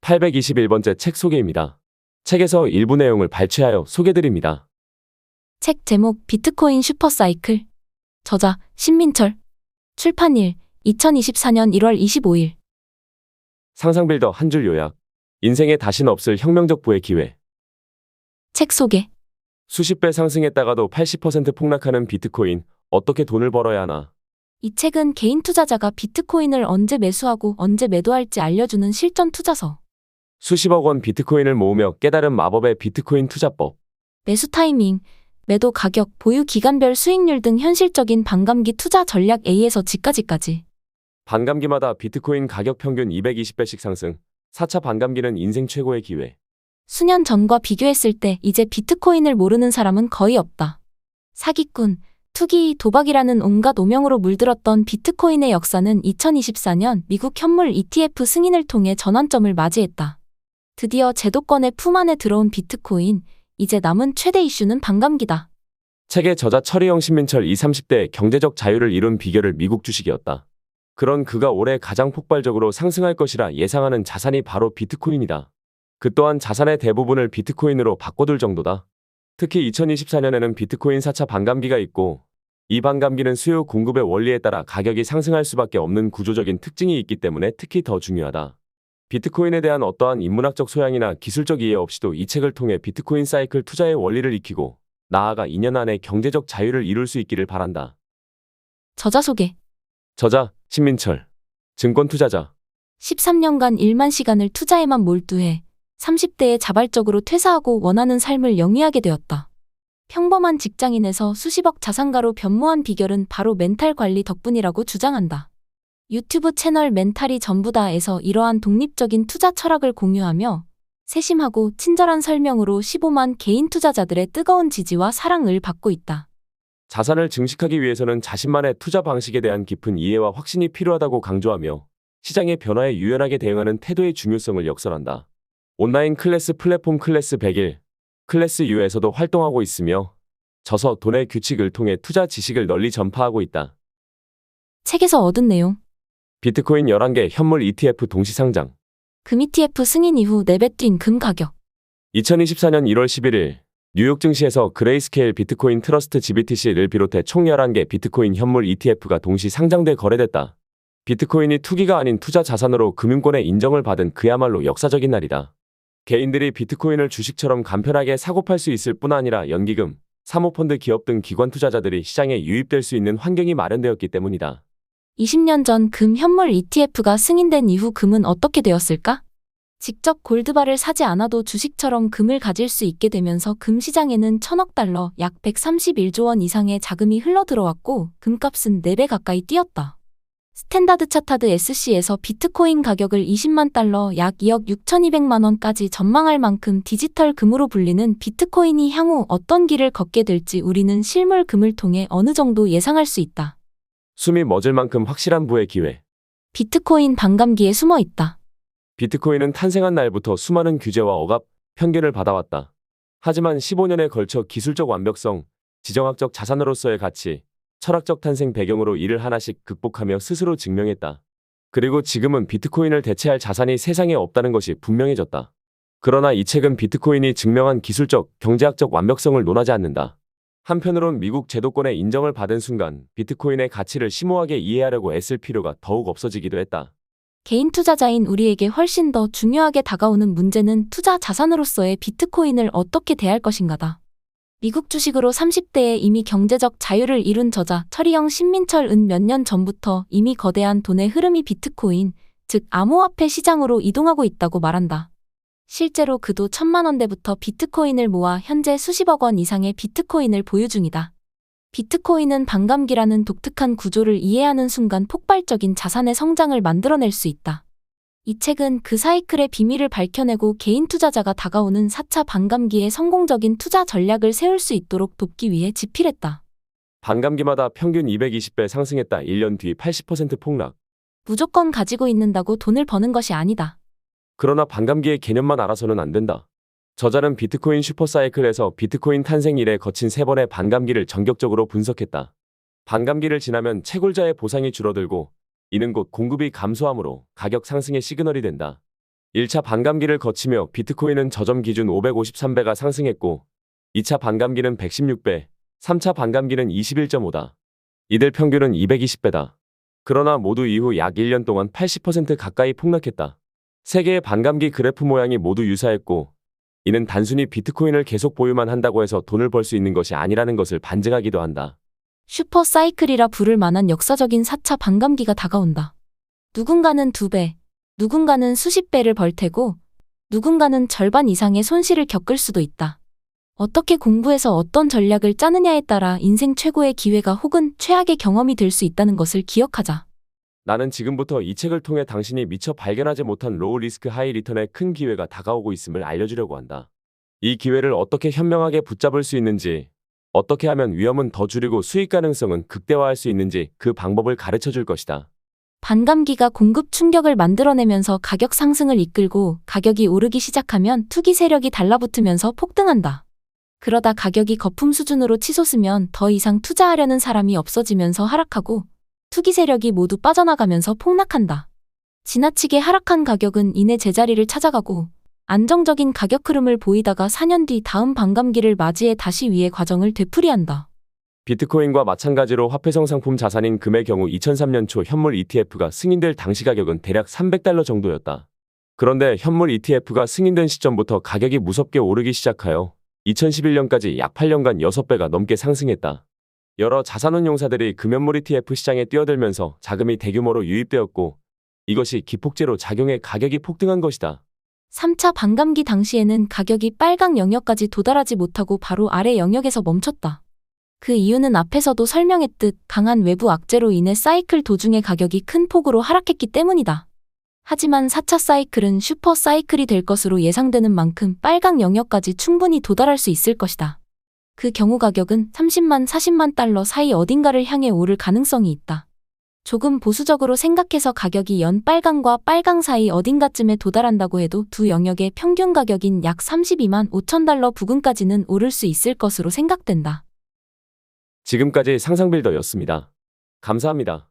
821번째 책 소개입니다. 책에서 일부 내용을 발췌하여 소개드립니다. 책 제목 비트코인 슈퍼사이클. 저자 신민철. 출판일 2024년 1월 25일. 상상빌더 한 줄 요약. 인생에 다신 없을 혁명적 부의 기회. 책 소개. 수십 배 상승했다가도 80% 폭락하는 비트코인. 어떻게 돈을 벌어야 하나? 이 책은 개인 투자자가 비트코인을 언제 매수하고 언제 매도할지 알려주는 실전 투자서. 수십억 원 비트코인을 모으며 깨달은 마법의 비트코인 투자법. 매수 타이밍, 매도 가격, 보유 기간별 수익률 등 현실적인 반감기 투자 전략 A에서 G까지. 반감기마다 비트코인 가격 평균 220배씩 상승. 4차 반감기는 인생 최고의 기회. 수년 전과 비교했을 때 이제 비트코인을 모르는 사람은 거의 없다. 사기꾼, 투기, 도박이라는 온갖 오명으로 물들었던 비트코인의 역사는 2024년 미국 현물 ETF 승인을 통해 전환점을 맞이했다. 드디어 제도권의 품 안에 들어온 비트코인, 이제 남은 최대 이슈는 반감기다. 책의 저자 철이영 신민철 20-30대의 경제적 자유를 이룬 비결을 미국 주식이었다. 그런 그가 올해 가장 폭발적으로 상승할 것이라 예상하는 자산이 바로 비트코인이다. 그 또한 자산의 대부분을 비트코인으로 바꿔둘 정도다. 특히 2024년에는 비트코인 4차 반감기가 있고 이 반감기는 수요 공급의 원리에 따라 가격이 상승할 수밖에 없는 구조적인 특징이 있기 때문에 특히 더 중요하다. 비트코인에 대한 어떠한 인문학적 소양이나 기술적 이해 없이도 이 책을 통해 비트코인 사이클 투자의 원리를 익히고 나아가 2년 안에 경제적 자유를 이룰 수 있기를 바란다. 저자 소개. 저자 신민철. 증권 투자자. 13년간 1만 시간을 투자에만 몰두해 30대에 자발적으로 퇴사하고 원하는 삶을 영위하게 되었다. 평범한 직장인에서 수십억 자산가로 변모한 비결은 바로 멘탈 관리 덕분이라고 주장한다. 유튜브 채널 멘탈이 전부다에서 이러한 독립적인 투자 철학을 공유하며 세심하고 친절한 설명으로 15만 개인 투자자들의 뜨거운 지지와 사랑을 받고 있다. 자산을 증식하기 위해서는 자신만의 투자 방식에 대한 깊은 이해와 확신이 필요하다고 강조하며 시장의 변화에 유연하게 대응하는 태도의 중요성을 역설한다. 온라인 클래스 플랫폼 클래스 100일, 클래스 U에서도 활동하고 있으며 저서 돈의 규칙을 통해 투자 지식을 널리 전파하고 있다. 책에서 얻은 내용. 비트코인 11개 현물 ETF 동시 상장. 금 ETF 승인 이후 내뱉뛴 금 가격. 2024년 1월 11일 뉴욕 증시에서 그레이스케일 비트코인 트러스트 GBTC를 비롯해 총 11개 비트코인 현물 ETF가 동시 상장돼 거래됐다. 비트코인이 투기가 아닌 투자 자산으로 금융권의 인정을 받은 그야말로 역사적인 날이다. 개인들이 비트코인을 주식처럼 간편하게 사고팔 수 있을 뿐 아니라 연기금, 사모펀드 기업 등 기관 투자자들이 시장에 유입될 수 있는 환경이 마련되었기 때문이다. 20년 전 금 현물 ETF가 승인된 이후 금은 어떻게 되었을까? 직접 골드바를 사지 않아도 주식처럼 금을 가질 수 있게 되면서 금 시장에는 1,000억 달러, 약 131조 원 이상의 자금이 흘러들어왔고 금값은 4배 가까이 뛰었다. 스탠다드 차타드 SC에서 비트코인 가격을 20만 달러, 약 2억 6,200만 원까지 전망할 만큼 디지털 금으로 불리는 비트코인이 향후 어떤 길을 걷게 될지 우리는 실물 금을 통해 어느 정도 예상할 수 있다. 숨이 멎을 만큼 확실한 부의 기회. 비트코인 반감기에 숨어 있다. 비트코인은 탄생한 날부터 수많은 규제와 억압, 편견을 받아왔다. 하지만 15년에 걸쳐 기술적 완벽성, 지정학적 자산으로서의 가치, 철학적 탄생 배경으로 이를 하나씩 극복하며 스스로 증명했다. 그리고 지금은 비트코인을 대체할 자산이 세상에 없다는 것이 분명해졌다. 그러나 이 책은 비트코인이 증명한 기술적, 경제학적 완벽성을 논하지 않는다. 한편으론 미국 제도권의 인정을 받은 순간 비트코인의 가치를 심오하게 이해하려고 애쓸 필요가 더욱 없어지기도 했다. 개인 투자자인 우리에게 훨씬 더 중요하게 다가오는 문제는 투자 자산으로서의 비트코인을 어떻게 대할 것인가다. 미국 주식으로 30대에 이미 경제적 자유를 이룬 저자 철이영 신민철은 몇 년 전부터 이미 거대한 돈의 흐름이 비트코인, 즉 암호화폐 시장으로 이동하고 있다고 말한다. 실제로 그도 1,000만 원대부터 비트코인을 모아 현재 수십억 원 이상의 비트코인을 보유 중이다. 비트코인은 반감기라는 독특한 구조를 이해하는 순간 폭발적인 자산의 성장을 만들어낼 수 있다. 이 책은 그 사이클의 비밀을 밝혀내고 개인 투자자가 다가오는 4차 반감기에 성공적인 투자 전략을 세울 수 있도록 돕기 위해 집필했다. 반감기마다 평균 220배 상승했다. 1년 뒤 80% 폭락. 무조건 가지고 있는다고 돈을 버는 것이 아니다. 그러나 반감기의 개념만 알아서는 안 된다. 저자는 비트코인 슈퍼사이클에서 비트코인 탄생 이래 거친 3번의 반감기를 전격적으로 분석했다. 반감기를 지나면 채굴자의 보상이 줄어들고 이는 곧 공급이 감소하므로 가격 상승의 시그널이 된다. 1차 반감기를 거치며 비트코인은 저점 기준 553배가 상승했고 2차 반감기는 116배, 3차 반감기는 21.5다. 이들 평균은 220배다. 그러나 모두 이후 약 1년 동안 80% 가까이 폭락했다. 세 개의 반감기 그래프 모양이 모두 유사했고 이는 단순히 비트코인을 계속 보유만 한다고 해서 돈을 벌 수 있는 것이 아니라는 것을 반증하기도 한다. 슈퍼 사이클이라 부를 만한 역사적인 4차 반감기가 다가온다. 누군가는 2배, 누군가는 수십 배를 벌 테고 누군가는 절반 이상의 손실을 겪을 수도 있다. 어떻게 공부해서 어떤 전략을 짜느냐에 따라 인생 최고의 기회가 혹은 최악의 경험이 될 수 있다는 것을 기억하자. 나는 지금부터 이 책을 통해 당신이 미처 발견하지 못한 로우 리스크 하이 리턴의 큰 기회가 다가오고 있음을 알려주려고 한다. 이 기회를 어떻게 현명하게 붙잡을 수 있는지, 어떻게 하면 위험은 더 줄이고 수익 가능성은 극대화할 수 있는지 그 방법을 가르쳐 줄 것이다. 반감기가 공급 충격을 만들어내면서 가격 상승을 이끌고 가격이 오르기 시작하면 투기 세력이 달라붙으면서 폭등한다. 그러다 가격이 거품 수준으로 치솟으면 더 이상 투자하려는 사람이 없어지면서 하락하고 투기 세력이 모두 빠져나가면서 폭락한다. 지나치게 하락한 가격은 이내 제자리를 찾아가고 안정적인 가격 흐름을 보이다가 4년 뒤 다음 반감기를 맞이해 다시 위의 과정을 되풀이한다. 비트코인과 마찬가지로 화폐성 상품 자산인 금의 경우 2003년 초 현물 ETF가 승인될 당시 가격은 대략 $300 정도였다. 그런데 현물 ETF가 승인된 시점부터 가격이 무섭게 오르기 시작하여 2011년까지 약 8년간 6배가 넘게 상승했다. 여러 자산운용사들이 금연물 ETF 시장에 뛰어들면서 자금이 대규모로 유입되었고 이것이 기폭제로 작용해 가격이 폭등한 것이다. 3차 반감기 당시에는 가격이 빨강 영역까지 도달하지 못하고 바로 아래 영역에서 멈췄다. 그 이유는 앞에서도 설명했듯 강한 외부 악재로 인해 사이클 도중에 가격이 큰 폭으로 하락했기 때문이다. 하지만 4차 사이클은 슈퍼 사이클이 될 것으로 예상되는 만큼 빨강 영역까지 충분히 도달할 수 있을 것이다. 그 경우 가격은 30만 40만 달러 사이 어딘가를 향해 오를 가능성이 있다. 조금 보수적으로 생각해서 가격이 연 빨강과 빨강 사이 어딘가쯤에 도달한다고 해도 두 영역의 평균 가격인 약 32만 5천 달러 부근까지는 오를 수 있을 것으로 생각된다. 지금까지 상상빌더였습니다. 감사합니다.